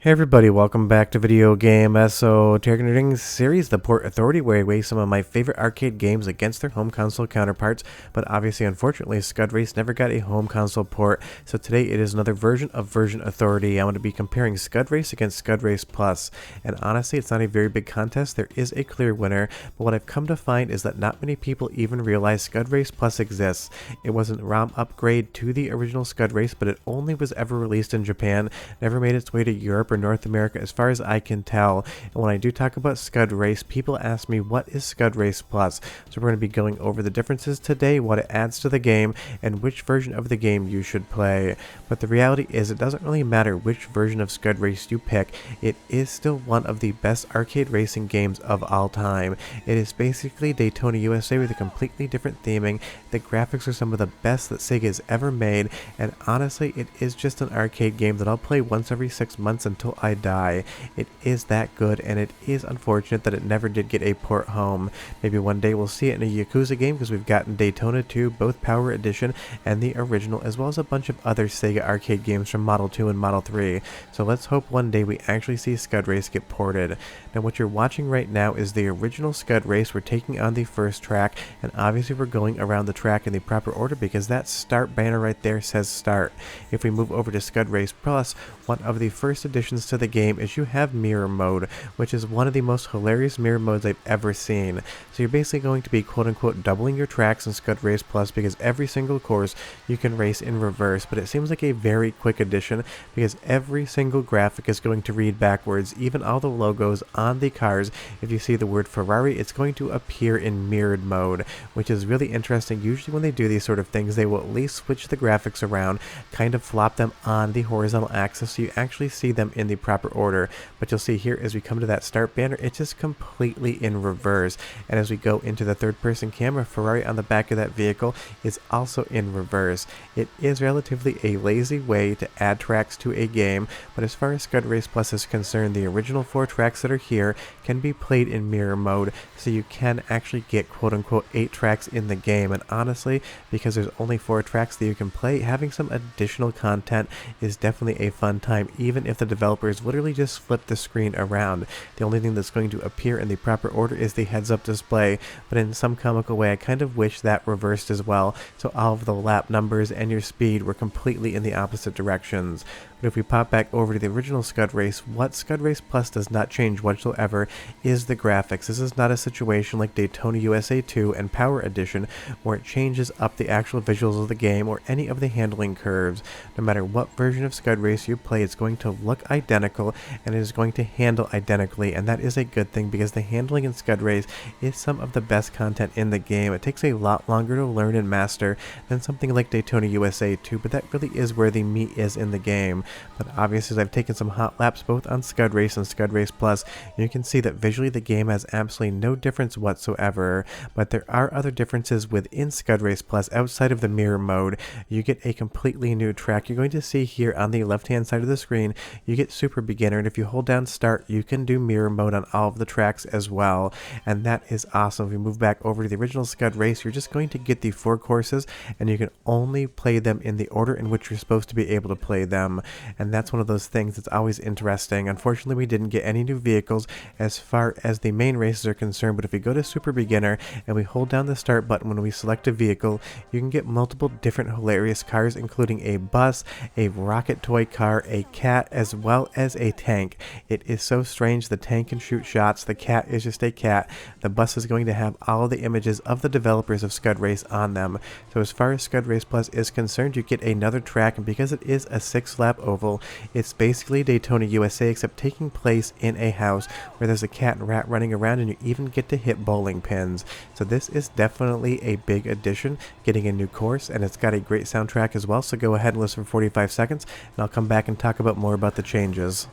Hey everybody, welcome back to Video Game Esoteric series, The Port Authority, where I weigh some of my favorite arcade games against their home console counterparts, but obviously, unfortunately, Scud Race never got a home console port, so today it is another version of Version Authority. I'm going to be comparing Scud Race against Scud Race Plus, and honestly, it's not a very big contest. There is a clear winner, but what I've come to find is that not many people even realize Scud Race Plus exists. It was a ROM upgrade to the original Scud Race, but it only was ever released in Japan, never made its way to Europe or North America as far as I can tell. And when I do talk about Scud Race, people ask me, what is Scud Race Plus? So we're going to be going over the differences today, what it adds to the game, and which version of the game you should play. But the reality is it doesn't really matter which version of Scud Race you pick, it is still one of the best arcade racing games of all time. It is basically Daytona USA with a completely different theming. The graphics are some of the best that Sega has ever made, and honestly, it is just an arcade game that I'll play once every 6 months until I die. It is that good, and it is unfortunate that it never did get a port home. Maybe one day we'll see it in a Yakuza game, because we've gotten Daytona 2, both Power Edition and the original, as well as a bunch of other Sega arcade games from Model 2 and Model 3. So let's hope one day we actually see Scud Race get ported. Now what you're watching right now is the original Scud Race. We're taking on the first track, and obviously we're going around the track in the proper order because that start banner right there says start. If we move over to Scud Race Plus, one of the first additions to the game is you have mirror mode, which is one of the most hilarious mirror modes I've ever seen. So you're basically going to be quote-unquote doubling your tracks in Scud Race Plus because every single course you can race in reverse, but it seems like a very quick addition because every single graphic is going to read backwards, even all the logos on the cars. If you see the word Ferrari, it's going to appear in mirrored mode, which is really interesting. Usually when they do these sort of things, they will at least switch the graphics around, kind of flop them on the horizontal axis so you actually see them in the proper order. But you'll see here as we come to that start banner, it's just completely in reverse. And as we go into the third person camera, Ferrari on the back of that vehicle is also in reverse. It is relatively a lazy way to add tracks to a game, but as far as Scud Race Plus is concerned, the original 4 tracks that are here can be played in mirror mode, so you can actually get quote-unquote 8 tracks in the game. And honestly, because there's only 4 tracks that you can play, having some additional content is definitely a fun time, even if the developers literally just flip the screen around. The only thing that's going to appear in the proper order is the heads-up display, but in some comical way I kind of wish that reversed as well, so all of the lap numbers and your speed were completely in the opposite directions. But if we pop back over to the original Scud Race, what Scud Race Plus does not change whatsoever is the graphics. This is not a situation like Daytona USA 2 and Power Edition where it changes up the actual visuals of the game or any of the handling curves. No matter what version of Scud Race you play, it's going to look identical and it is going to handle identically, and that is a good thing because the handling in Scud Race is some of the best content in the game. It takes a lot longer to learn and master than something like Daytona USA 2, but that really is where the meat is in the game. But obviously, as I've taken some hot laps both on Scud Race and Scud Race Plus, you can see that visually the game has absolutely no difference whatsoever. But there are other differences within Scud Race Plus outside of the mirror mode. You get a completely new track. You're going to see here on the left hand side of the screen, you get Super Beginner, and if you hold down Start, you can do mirror mode on all of the tracks as well. And that is awesome. If we move back over to the original Scud Race, you're just going to get the 4 courses, and you can only play them in the order in which you're supposed to be able to play them. And that's one of those things that's always interesting. Unfortunately, we didn't get any new vehicles as far as the main races are concerned, but if we go to Super Beginner and we hold down the start button when we select a vehicle, you can get multiple different hilarious cars, including a bus, a rocket toy car, a cat, as well as a tank. It is so strange. The tank can shoot shots, the cat is just a cat, the bus is going to have all of the images of the developers of Scud Race on them. So as far as Scud Race Plus is concerned, you get another track, and because it is a 6-lap oval, it's basically Daytona USA except taking place in a house where there's a cat and rat running around, and you even get to hit bowling pins. So this is definitely a big addition, getting a new course, and it's got a great soundtrack as well. So go ahead and listen for 45 seconds, and I'll come back and talk about more about the changes.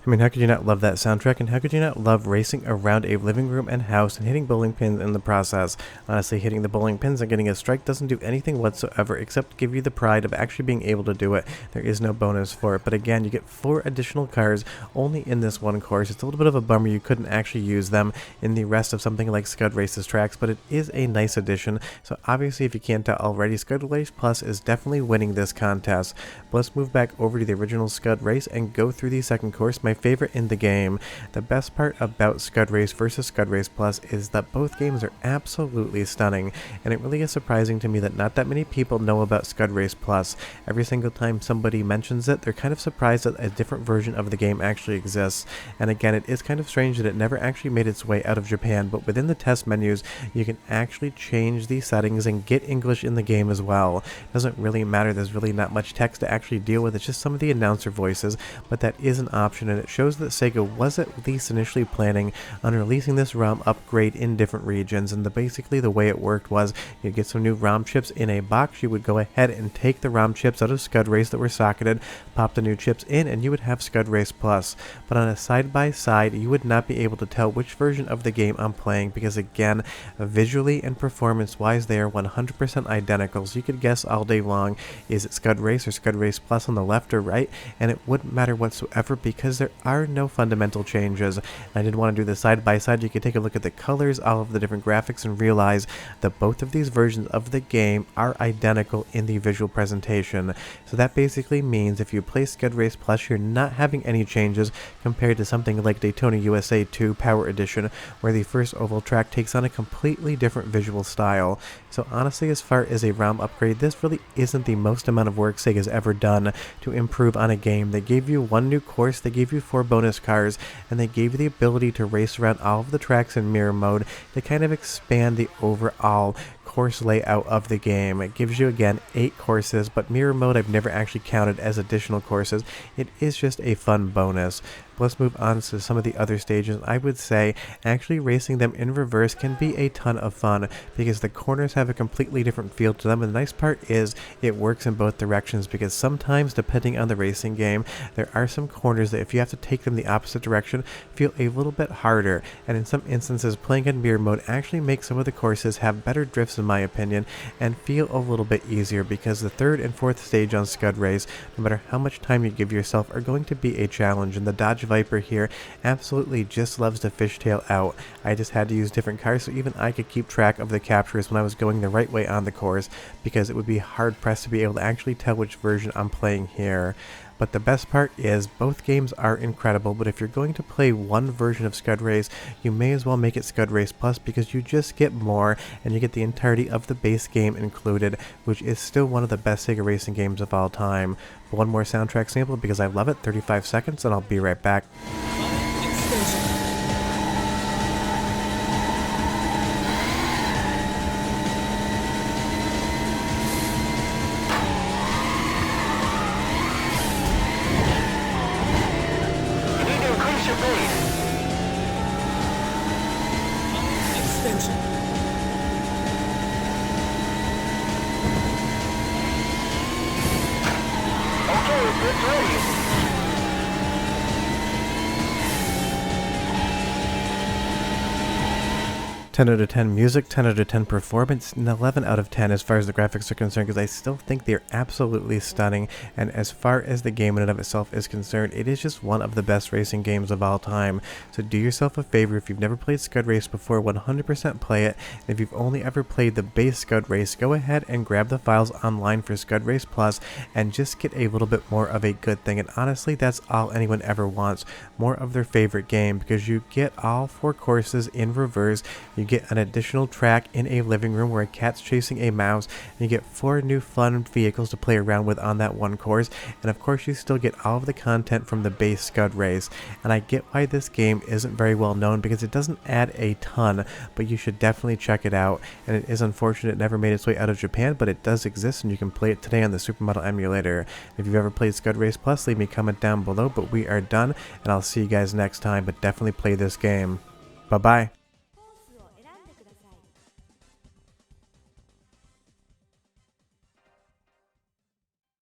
I mean, how could you not love that soundtrack, and how could you not love racing around a living room and house and hitting bowling pins in the process? Honestly, hitting the bowling pins and getting a strike doesn't do anything whatsoever except give you the pride of actually being able to do it. There is no bonus for it, but again, you get 4 additional cars only in this one course. It's a little bit of a bummer you couldn't actually use them in the rest of something like Scud Race's tracks, but it is a nice addition. So obviously, if you can't tell already, Scud Race Plus is definitely winning this contest. But let's move back over to the original Scud Race and go through the second course, my favorite in the game. The best part about Scud Race versus Scud Race Plus is that both games are absolutely stunning, and it really is surprising to me that not that many people know about Scud Race Plus. Every single time somebody mentions it, they're kind of surprised that a different version of the game actually exists. And again, it is kind of strange that it never actually made its way out of Japan, but within the test menus, you can actually change the settings and get English in the game as well. It doesn't really matter, there's really not much text to actually deal with, it's just some of the announcer voices, but that is an option, and it shows that Sega was at least initially planning on releasing this ROM upgrade in different regions. And basically the way it worked was you'd get some new ROM chips in a box, you would go ahead and take the ROM chips out of Scud Race that were socketed, pop the new chips in, and you would have Scud Race Plus. But on a side-by-side, you would not be able to tell which version of the game I'm playing because again, visually and performance-wise, they are 100% identical, so you could guess all day long, is it Scud Race or Scud Race Plus on the left or right, and it wouldn't matter whatsoever because there are no fundamental changes. And I didn't want to do the side-by-side. You could take a look at the colors, all of the different graphics, and realize that both of these versions of the game are identical in the visual presentation. So that basically means if you play Scud Race Plus, you're not having any changes compared to something like Daytona USA 2 Power Edition, where the first oval track takes on a completely different visual style. So honestly, as far as a ROM upgrade, this really isn't the most amount of work Sega's ever done to improve on a game. They gave you 1 new course, they gave you 4 bonus cars, and they gave you the ability to race around all of the tracks in mirror mode to kind of expand the overall course layout of the game. It gives you again 8 courses, but mirror mode I've never actually counted as additional courses. It is just a fun bonus. Let's move on to some of the other stages. I would say actually racing them in reverse can be a ton of fun because the corners have a completely different feel to them, and the nice part is it works in both directions because sometimes, depending on the racing game, there are some corners that if you have to take them the opposite direction feel a little bit harder, and in some instances playing in mirror mode actually makes some of the courses have better drifts in my opinion and feel a little bit easier because the 3rd and 4th stage on Scud Race, no matter how much time you give yourself, are going to be a challenge, and the Dodge Viper here absolutely just loves to fishtail out. I just had to use different cars so even I could keep track of the captures when I was going the right way on the course because it would be hard pressed to be able to actually tell which version I'm playing here. But the best part is both games are incredible, but if you're going to play one version of Scud Race, you may as well make it Scud Race Plus because you just get more and you get the entirety of the base game included, which is still one of the best Sega racing games of all time. But one more soundtrack sample because I love it, 35 seconds, and I'll be right back. It's ready. 10 out of 10 music, 10 out of 10 performance, and 11 out of 10 as far as the graphics are concerned, because I still think they're absolutely stunning. And as far as the game in and of itself is concerned, it is just one of the best racing games of all time. So do yourself a favor, if you've never played Scud Race before, 100% play it. And if you've only ever played the base Scud Race, go ahead and grab the files online for Scud Race Plus and just get a little bit more of a good thing. And honestly, that's all anyone ever wants, more of their favorite game, because you get all 4 courses in reverse. You get an additional track in a living room where a cat's chasing a mouse, and you get 4 new fun vehicles to play around with on that one course, and of course you still get all of the content from the base Scud Race. And I get why this game isn't very well known, because it doesn't add a ton, but you should definitely check it out. And it is unfortunate it never made its way out of Japan, but it does exist and you can play it today on the Super Model emulator. If you've ever played Scud Race Plus, leave me a comment down below, but we are done, and I'll see you guys next time, but definitely play this game. Bye bye.